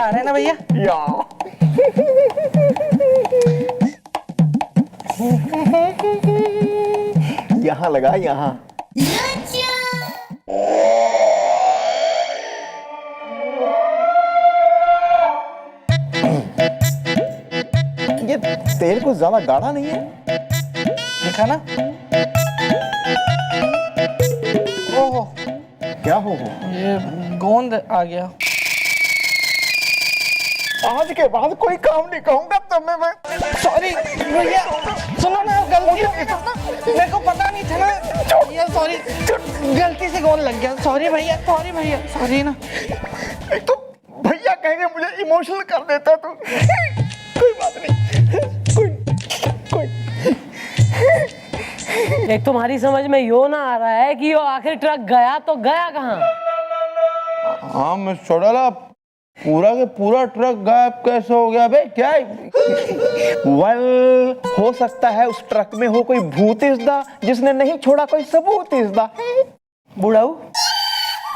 मजा आ रहा है ना भैया? यहाँ लगा, यहाँ। ये तेल कुछ ज्यादा गाढ़ा नहीं है? देखा ना? ओहो, क्या हो? ये गोंद आ गया। आज के बाद कोई काम नहीं कहूंगा तुम्हें मैं। सॉरी भैया, सुनो ना, गलती हो गई, मेरे को पता नहीं था ना भैया, सॉरी, गलती से गोंद लग गया। सॉरी भैया, सॉरी भैया, सॉरी ना। एक तो भैया कहेंगे मुझे इमोशनल कर देता तू। कोई बात नहीं, कोई एक तुम्हारी समझ में यो ना आ रहा है कि यो आखिर ट्रक गया तो गया कहाँ? हाँ मैं छोड़ा, पूरा के पूरा ट्रक गायब कैसे हो गया बे? क्या वेल, हो सकता है उस ट्रक में हो कोई भूत इज़दा जिसने नहीं छोड़ा कोई सबूत इज़दा। बुढ़ाऊ,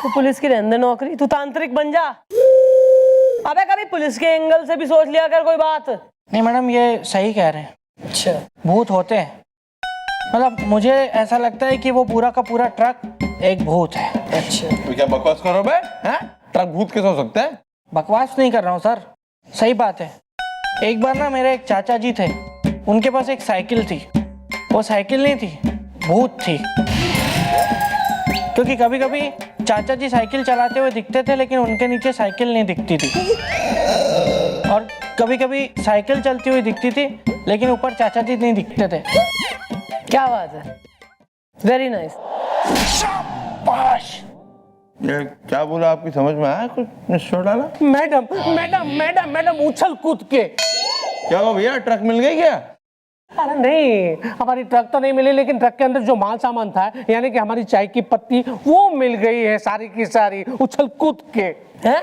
तू पुलिस की रहने दे नौकरी, तू तांत्रिक बन जा। अबे कभी पुलिस के एंगल से भी सोच लिया कर कोई बात। नहीं मैडम, ये सही कह रहे हैं। अच्छा, भूत होते हैं, मतलब मुझे ऐसा लगता है कि वो पूरा का पूरा ट्रक एक भूत है। अच्छा, तो क्या बकवास करो बे? हैं? ट्रक भूत कैसे हो सकता है? बकवास नहीं कर रहा हूँ सर, सही बात है। एक बार ना मेरे एक चाचा जी थे, उनके पास एक साइकिल थी। वो साइकिल नहीं थी, भूत थी। क्योंकि कभी कभी चाचा जी साइकिल चलाते हुए दिखते थे लेकिन उनके नीचे साइकिल नहीं दिखती थी, और कभी कभी साइकिल चलती हुई दिखती थी लेकिन ऊपर चाचा जी नहीं दिखते थे। क्या बात है, वेरी नाइस। शाबाश। ये क्या बोला, आपकी समझ में आया कुछ? मिस्टर डाला मैडम मैडम मैडम मैडम उछल कूद के। क्या हुआ भैया, ट्रक मिल गई क्या? अरे नहीं, हमारी ट्रक तो नहीं मिली, लेकिन ट्रक के अंदर जो माल सामान था, यानी कि हमारी चाय की पत्ती, वो मिल गई है सारी की सारी, उछल कूद के। हैं?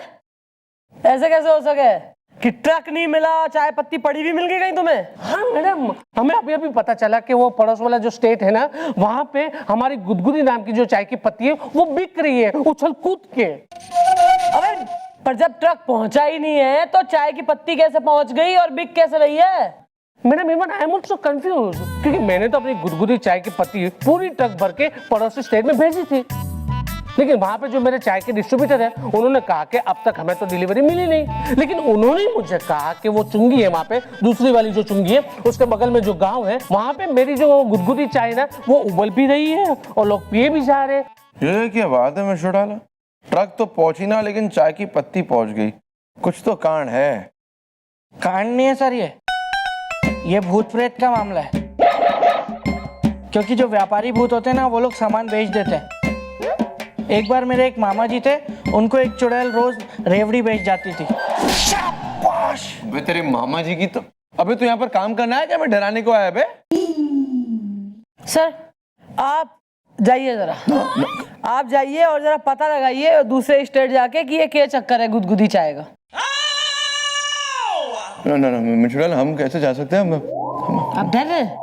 ऐसे कैसे हो सके कि ट्रक नहीं मिला, चाय पत्ती पड़ी भी मिल गई कहीं तुम्हें? हाँ मैडम, हमें अभी अभी पता चला कि वो पड़ोस वाला जो स्टेट है ना, वहाँ पे हमारी गुदगुदी नाम की जो चाय की पत्ती है वो बिक रही है उछल कूद के। अबे पर जब ट्रक पहुंचा ही नहीं है तो चाय की पत्ती कैसे पहुंच गई और बिक कैसे रही है? Madam even I am also confuse, क्योंकि मैंने तो अपनी गुदगुदी चाय की पत्ती पूरी ट्रक भर के पड़ोसी स्टेट में भेजी थी, लेकिन वहां पे जो मेरे चाय के डिस्ट्रीब्यूटर है उन्होंने कहा कि अब तक हमें तो डिलीवरी मिली नहीं। लेकिन उन्होंने मुझे कहा कि वो चुंगी है वहां पे, दूसरी वाली जो चुंगी है उसके बगल में जो गांव है वहां पे मेरी जो गुदगुदी चाय ना वो उबल भी रही है और लोग पिए भी जा रहे। ये क्या बात है मिस्टर डाला, ट्रक तो पहुंची ना लेकिन चाय की पत्ती पहुंच गई, कुछ तो कांड है। कांड नहीं है सर, ये भूत प्रेत का मामला है। क्योंकि जो व्यापारी भूत होते हैं ना वो लोग सामान बेच देते हैं। एक बार मेरे एक मामा जी थे, उनको एक चुड़ैल रोज रेवड़ी बेच जाती थी। शाबाश बे, तेरे मामा जी की तो। अबे तू यहाँ पर काम करना है क्या, मैं डराने को आया बे? सर आप जाइए जरा, आप जाइए और जरा पता लगाइए दूसरे स्टेट जाके कि ये क्या चक्कर है गुदगुदी चाय का। ना मिस्टर डाला, हम कैसे जा सकते हैं? आप डर रहे हैं?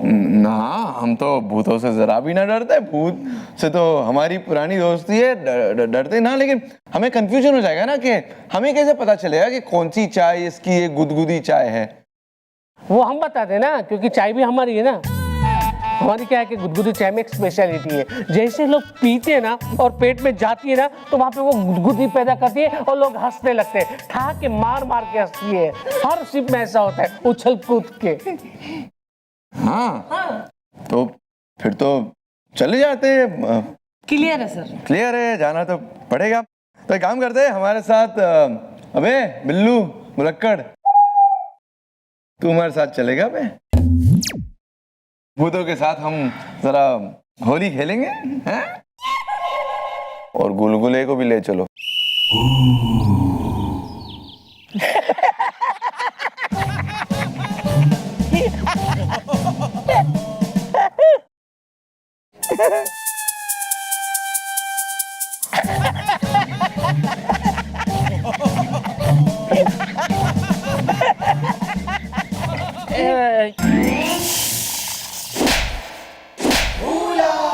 ना, हम तो भूतों से जरा भी ना डरते। भूत से तो हमारी पुरानी दोस्ती है, डरते ना। लेकिन हमें कंफ्यूजन हो जाएगा ना कि हमें कैसे पता चलेगा कि कौन सी चाय इसकी ये गुदगुदी चाय है। वो हम बता दें ना, क्योंकि चाय भी हमारी है ना। हमारी क्या है कि गुदगुदी चाय में एक स्पेशलिटी है, जैसे लोग पीते हैं ना और पेट में जाती है ना तो वहां पे वो गुदगुदी पैदा करती है और लोग हंसने लगते हैं, ठा के मार मार के हंसती है। हर सिप में ऐसा होता है, उछल कूद के। हाँ तो फिर तो चले जाते हैं। क्लियर है सर? क्लियर है, जाना तो पड़ेगा। तो एक काम करते हैं, हमारे साथ अबे बिल्लू मुलक्कड़, तू हमारे साथ चलेगा बे? भूतों के साथ हम जरा होली खेलेंगे हैं? और गुलगुले को भी ले चलो।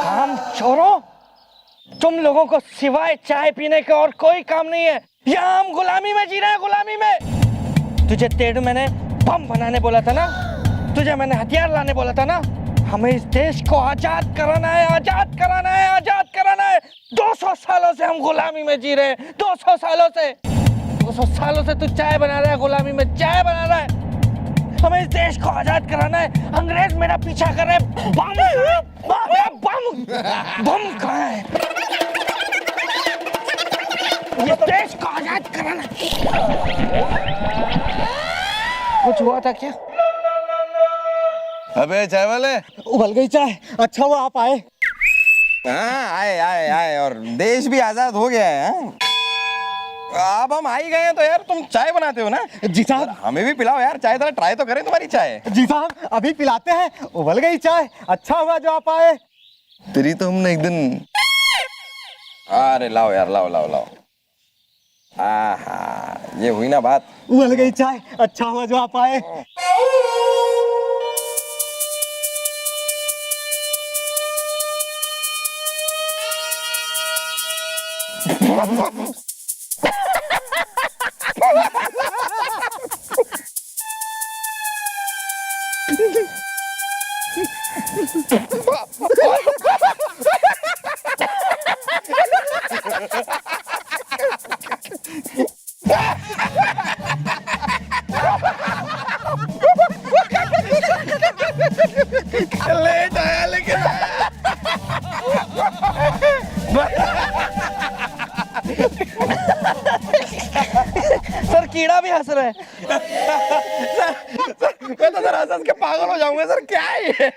काम छोड़ो, तुम लोगों को सिवाय चाय पीने का और कोई काम नहीं है। यहाँ हम गुलामी में जी रहे हैं, गुलामी में। तुझे टेढ़ मैंने बम बनाने बोला था ना, तुझे मैंने हथियार लाने बोला था ना। हमें इस देश को आजाद कराना है, आजाद कराना है, आजाद कराना है। 200 सालों से हम गुलामी में जी रहे हैं, 200 सालों से। 200 सालों से तू चाय बना रहा है, गुलामी में चाय बना रहा है। हमें इस देश को आजाद कराना है। अंग्रेज मेरा पीछा कर रहे हैं। बम बम कहाँ है? ये देश को आजाद कराना है। कुछ हुआ था क्या? अबे चाय वाले, उबल गई चाय, अच्छा हुआ आप आए। हाँ आए आए आए, और देश भी आजाद हो गया है। अब हम आ ही गए हैं तो यार तुम चाय बनाते हो ना? जी साहब। हमें भी पिलाओ यार, चाय जरा ट्राई तो करें तुम्हारी चाय। जी साहब अभी पिलाते हैं। उबल गई चाय, अच्छा हुआ जो आप आए। तेरी तो हमने एक दिन। अरे लाओ यार, लाओ लाओ लाओ। आहा, ये हुई ना बात। उबल गई चाय, अच्छा हुआ जो आप आए। लेट आया लेकिन सर कीड़ा भी हंस रहा है। मैं तो सर हंस के पागल हो जाऊंगा सर, क्या है ये?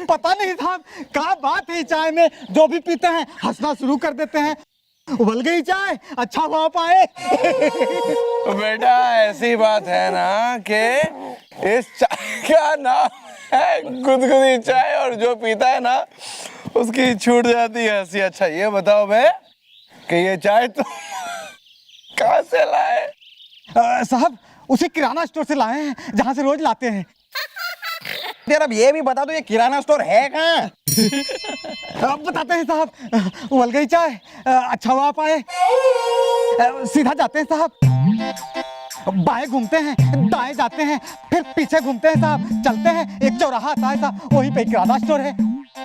पता नहीं साहब क्या बात है चाय में, जो भी पीते हैं हंसना शुरू कर देते हैं। उबल गई चाय, अच्छा हुआ आप आए। बेटा ऐसी बात है ना कि इस चाय का नाम है गुदगुदी चाय, और जो पीता है ना उसकी छूट जाती है हंसी। अच्छा ये बताओ बे कि ये चाय तो कहाँ से लाए? साहब उसी किराना स्टोर से लाए हैं जहाँ से रोज लाते हैं। यार अब ये भी बता दो, ये किराना स्टोर है कहाँ? अब बताते हैं साहब। उबल गई चाय, अच्छा हुआ आप आए। सीधा जाते हैं साहब, बाएं घूमते हैं, दाएं जाते हैं, फिर पीछे घूमते हैं साहब, चलते हैं, एक चौराहा आता है साहब, वहीं पे किराना स्टोर है।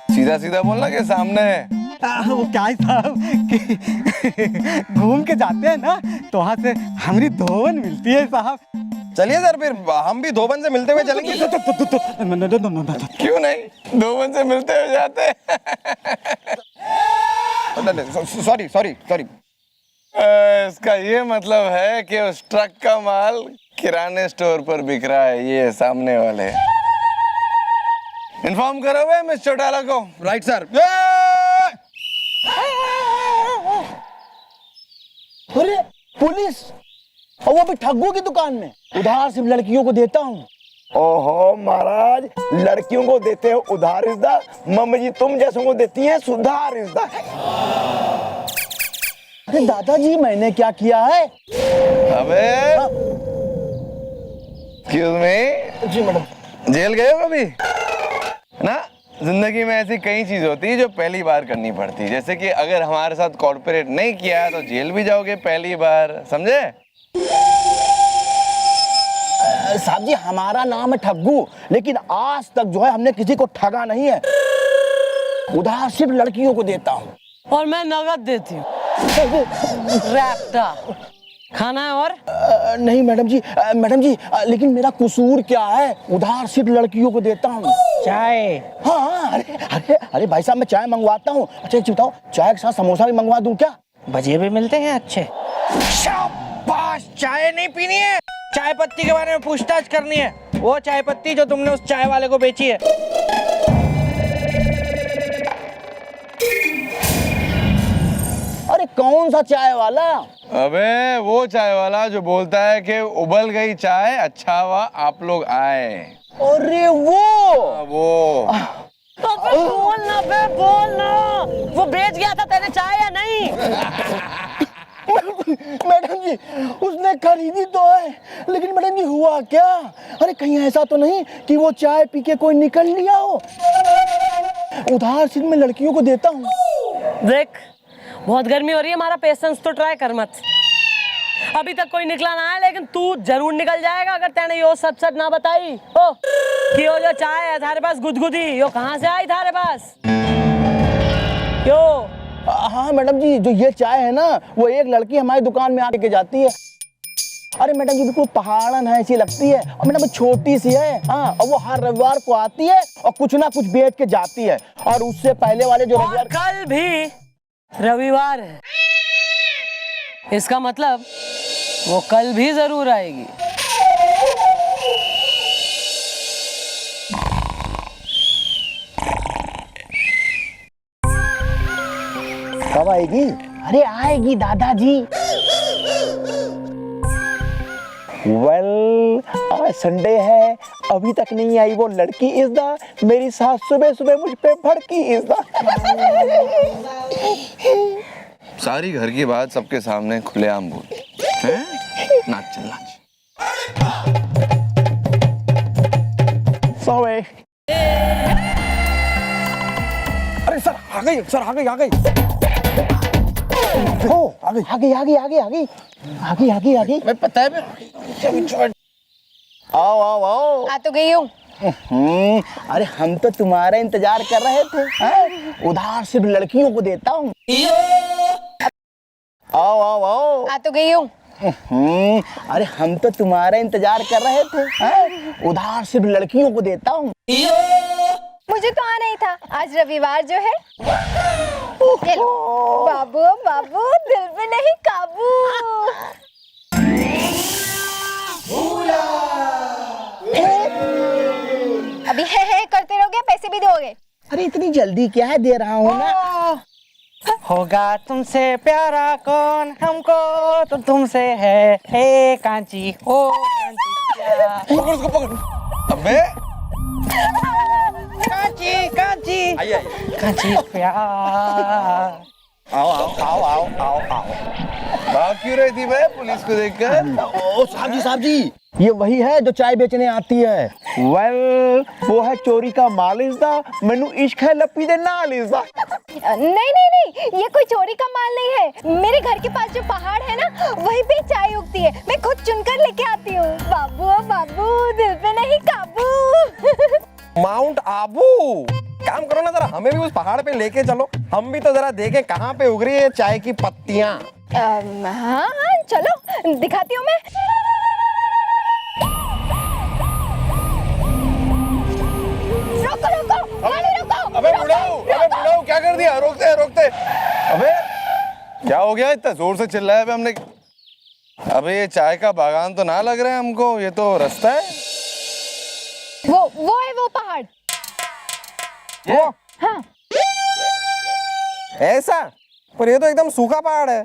सीधा सीधा बोलना कि सामने है। वो क्या है साहब कि घूम के जाते हैं ना तो वहाँ से हमारी धोवन मिलती है साहब। चलिए सर, फिर हम भी धोबन से मिलते हुए चलेंगे। क्यों नहीं, दो मन से मिलते हुए जाते सॉरी सॉरी सॉरी। इसका ये मतलब है कि उस ट्रक का माल किराने स्टोर पर बिक रहा है, ये सामने वाले। इन्फॉर्म करो भाई मिस चौटाला को। Right sir. अरे पुलिस, और वो भी ठग्गू की दुकान में उधार सिर्फ लड़कियों को देता हूँ। ओहो महाराज, लड़कियों को देते हो उधार रिश्ता, मम्मी जी तुम जैसों को देती हैं सुधार रिश्ता। अरे दादाजी मैंने क्या किया है? अबे एक्सक्यूज मी, जी मैडम। जेल गए हो कभी? ना जिंदगी में ऐसी कई चीज होती है जो पहली बार करनी पड़ती है। जैसे कि अगर हमारे साथ कॉर्पोरेट नहीं किया है तो जेल भी जाओगे पहली बार, समझे? साहब जी हमारा नाम है ठग्गू, लेकिन आज तक जो है हमने किसी को ठगा नहीं है। उधार सिर्फ लड़कियों को देता हूँ। और मैं नगद देती हूँ। रैप्टा खाना है और नहीं मैडम जी, लेकिन मेरा कसूर क्या है? उधार सिर्फ लड़कियों को देता हूँ। चाय। हाँ अरे भाई साहब मैं चाय मंगवाता हूँ। अच्छा एक बताओ, चाय के साथ समोसा भी मंगवा दूँ क्या? भजिए भी मिलते हैं अच्छे। शाबाश, चाय नहीं पीनी है, चाय पत्ती के बारे में पूछताछ करनी है। वो चाय पत्ती जो तुमने उस चाय वाले को बेची है। अरे कौन सा चाय वाला? अबे वो चाय वाला जो बोलता है कि उबल गई चाय, अच्छा हुआ आप लोग आए। अरे वो बोलना बे, बोलना। वो बेच गया था तेरे चाय या नहीं? मैडम जी उसने खरीदी तो है, लेकिन मैडम जी हुआ क्या? अरे कहीं ऐसा तो नहीं कि वो चाय पी के कोई निकल लिया हो? उधार सिर्फ मैं लड़कियों को देता हूँ। देख, बहुत गर्मी हो रही है, हमारा पेशेंस तो ट्राई कर मत। अभी तक कोई निकला ना है, लेकिन तू जरूर निकल जाएगा अगर तेने यो सच सच ना बताई। ओ कि यो जो चाय है थारे पास गुदगुदी, यो कहाँ से आई थारे पास? यो हाँ मैडम जी, जो ये चाय है ना, वो एक लड़की हमारी दुकान में आके जाती है। अरे मैडम जी, बिल्कुल पहाड़न है ऐसी लगती है, और मैडम छोटी सी है। हाँ, और वो हर रविवार को आती है और कुछ ना कुछ बेच के जाती है। और उससे पहले वाले जो रविवार, कल भी रविवार है, इसका मतलब वो कल भी जरूर आएगी। कब आएगी? अरे आएगी दादाजी। वेल, आज संडे है, अभी तक नहीं आई वो लड़की। इस दा मेरी सास सुबह सुबह मुझ पे भड़की। इस दा सारी घर की बात सबके सामने खुलेआम बोल हैं? नाच चल नाच। सॉरी। अरे सर आ गई, सर आ गई, आ गई। ओ, आ गई आ गई आ गई आ गई आ गई आ गई आ गई आ गई। मैं पता है आओ आओ आओ। आ तो गई हूँ। अरे हम तो तुम्हारा इंतजार कर रहे थे। हैं? उधार सिर्फ लड़कियों को देता हूँ। आओ आओ आओ। आ तो गई हूँ। अरे हम तो तुम्हारा इंतजार कर रहे थे। हैं? उधार सिर्फ लड़कियों को देता हूँ। मुझे तो आना ही था, आज रविवार जो है। ये लो। बाबू बाबू, दिल पे नहीं काबू। अभी है करते रहोगे, पैसे भी दोगे? अरे इतनी जल्दी क्या है, दे रहा हूँ ना। होगा तुमसे प्यारा कौन, हमको तो तुमसे है। हे कांची हो कांची प्यार। पकड़ उसको पकड़। अबे कांची कांची आइए आइए। कांची प्यार। आओ आओ आओ आओ आओ आओ। भाग क्यों रही थी बे पुलिस को देखकर? ओ साहब जी, ये वही है जो चाय बेचने आती है। वेल, वो है चोरी का माल। इसदा मैनू इश्क है लपी दे नाल। इसदा नहीं नहीं नहीं, ये कोई चोरी का माल नहीं है। मेरे घर के पास जो पहाड़ है ना, वहीं पे चाय उगती है। मैं खुद चुनकर लेके आती हूँ। बाबू बाबू, दिल पे नहीं काबू। माउंट आबू, काम करो ना जरा, हमें भी उस पहाड़ पे लेके चलो। हम भी तो जरा देखें कहाँ पे उग रही है चाय की पत्तियां। हाँ हाँ, चलो दिखाती हूँ मैं। रोको रोको, गाड़ी रोको। अबे बुढ़ाऊ क्या कर दिया? रोकते रोकते। अबे क्या हो गया? इतना जोर से चिल्लाया अबे हमने। अबे ये चाय का बागान तो ना लग रहा है हमको, ये तो रास्ता है। वो है वो पहाड़। वो हाँ। ऐसा? पर ये तो एकदम सूखा पहाड़ है।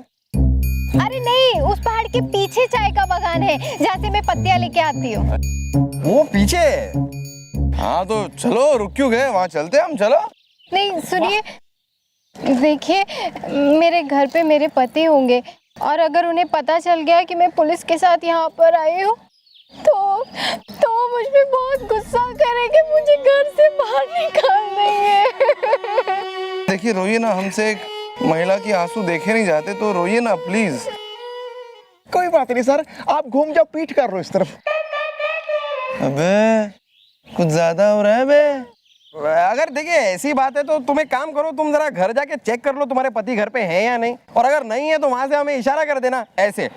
अरे नहीं, उस पहाड़ के पीछे चाय का बागान है, जहाँ से मैं पत्तियां लेके आती हूँ। वो पीछे? हाँ तो चलो, रुक क्यों गए? वहाँ चलते हम, चलो। नहीं सुनिए, देखिए मेरे घर पे मेरे पति होंगे, और अगर उन्हें पता चल गया कि मैं पुलिस के साथ यहाँ पर आई हूँ, तो मुझ पे बहुत गुस्सा करेंगे, मुझे घर से बाहर निकाल देंगे। देखिए रोइए ना, हमसे एक महिला की आंसू देखे नहीं जाते, तो रोइए ना प्लीज। कोई बात नहीं सर, आप घूम जाओ, पीठ कर लो इस तरफ। अबे कुछ ज्यादा हो रहा है बे। अगर देखिए ऐसी बात है तो तुम एक काम करो, तुम जरा घर जाके चेक कर लो तुम्हारे पति घर पे है या नहीं, और अगर नहीं है तो वहां से हमें इशारा कर देना। ऐसे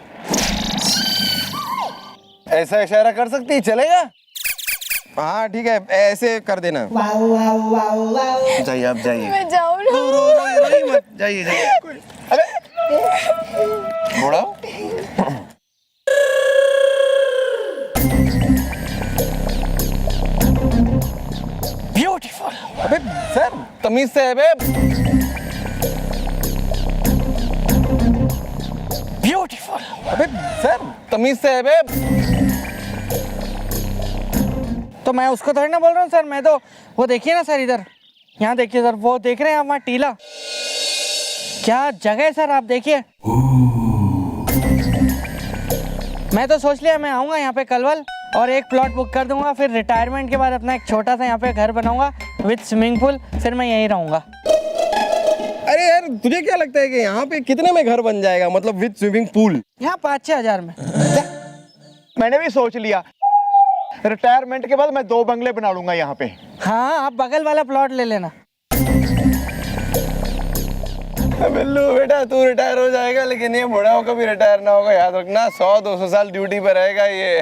ऐसा इशारा कर सकती है, चलेगा? हाँ ठीक है, ऐसे कर देना। जाइए आप जाइए। मैं जाऊँ ना? रोइए मत, जाइए जाइए। अबे बुढ़ाऊ, ब्यूटीफुल। अबे सर तमीज से है बे। ब्यूटीफुल। अबे सर तमीज से है बे। तो मैं उसको थोड़ी ना बोल रहा हूँ सर, मैं तो वो देखिए ना सर, इधर यहाँ देखिए सर, वो देख रहे हैं आप वहाँ टीला, क्या जगह है सर, आप देखिए। मैं तो सोच लिया मैं आऊँगा यहाँ पे कलवल और एक प्लॉट बुक कर दूंगा, फिर रिटायरमेंट के बाद अपना एक छोटा सा यहाँ पे घर बनाऊंगा, विद स्विमिंग पूल, फिर मैं यहीं रहूंगा। अरे यार तुझे क्या लगता है कि यहाँ पे कितने में घर बन जाएगा, मतलब विद स्विमिंग पूल? यहाँ 5-6 हजार में। मैंने भी सोच लिया, रिटायरमेंट के बाद मैं 2 बंगले बना लूंगा यहाँ पे। हाँ, आप बगल वाला प्लॉट ले लेना। बिल्लू बेटा तू रिटायर हो जाएगा, लेकिन ये बूढ़ा होकर भी रिटायर ना होगा, याद रखना। 100-200 साल ड्यूटी पे रहेगा ये।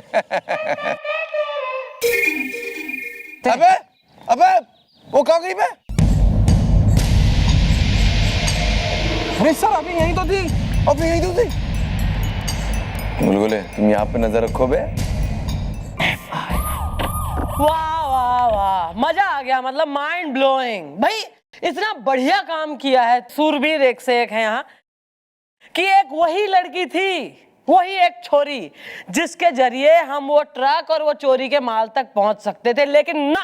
अबे अबे वो कहाँ गई बे? अरे सर अभी यहीं तो थी। अबे यही तो थी। बुलबुले तुम यहाँ पे नजर रखो बे। वाह वाह वाह, मजा आ गया, मतलब माइंड ब्लोइंग। भाई इतना बढ़िया काम किया है, सूरबीर एक से एक है यहाँ, कि एक वही लड़की थी, वही एक छोरी जिसके जरिए हम वो ट्रक और वो चोरी के माल तक पहुंच सकते थे, लेकिन ना,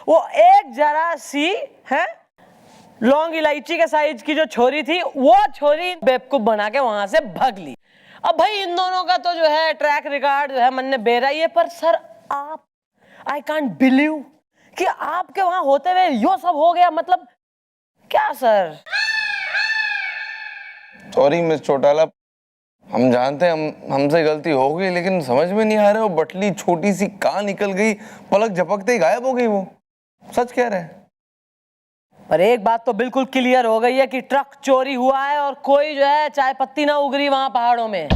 वो एक जरा सी है लौंग इलायची के साइज की जो छोरी थी, वो छोरी बेवकूफ बना के वहां से भाग ली। अब भाई इन दोनों का तो जो है ट्रैक रिकॉर्ड जो है मन ने बेरा ही है, पर सर आप, आई कांट बिलीव कि आपके वहां होते हुए यो सब हो गया, मतलब क्या सर? सॉरी मिस चौटाला, हम जानते हैं हमसे गलती हो गई, लेकिन समझ में नहीं आ रहा वो बटली छोटी सी कहाँ निकल गई, पलक झपकते ही गायब हो गई वो। सच कह रहे हैं। पर एक बात तो बिल्कुल क्लियर हो गई है कि ट्रक चोरी हुआ है और कोई जो है चाय पत्ती ना उगरी वहां पहाड़ों में।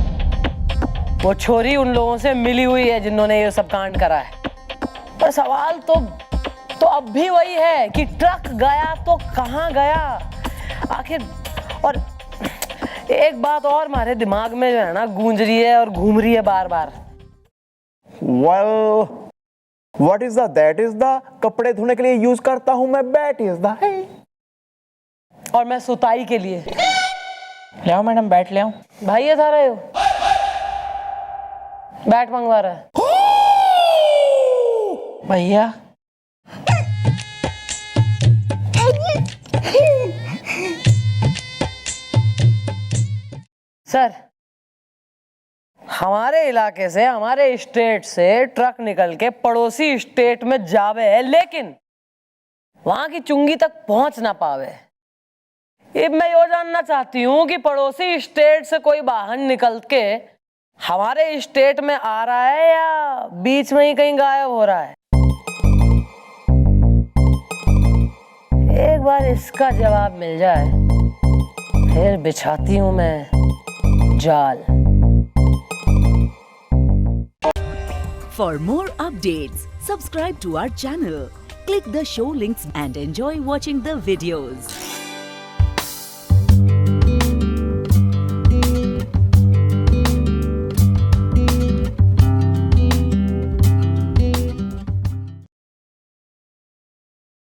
वो छोरी उन लोगों से मिली हुई है जिन्होंने ये सब कांड करा है। पर सवाल तो अब भी वही है कि ट्रक गया तो कहाँ गया आखिर। और एक बात और हमारे दिमाग में जो है ना गूंज रही है और घूम रही है बार बार। Well, what is the that is the कपड़े धोने के लिए यूज करता हूं मैं, बैट इज द है। और मैं सुताई के लिए ले आओ मैडम, बैट ले आओ। भाई ये था रहे हो, बैट मंगवा रहा है भैया। सर हमारे इलाके से, हमारे स्टेट से ट्रक निकल के पड़ोसी स्टेट में जावे है, लेकिन वहां की चुंगी तक पहुंच ना पावे। ये मैं यो जानना चाहती हूं कि पड़ोसी स्टेट से कोई वाहन निकल के हमारे स्टेट में आ रहा है या बीच में ही कहीं गायब हो रहा है? एक बार इसका जवाब मिल जाए फिर बिछाती हूं मैं जाल। For more updates, subscribe to our channel, click the show links and enjoy watching the videos.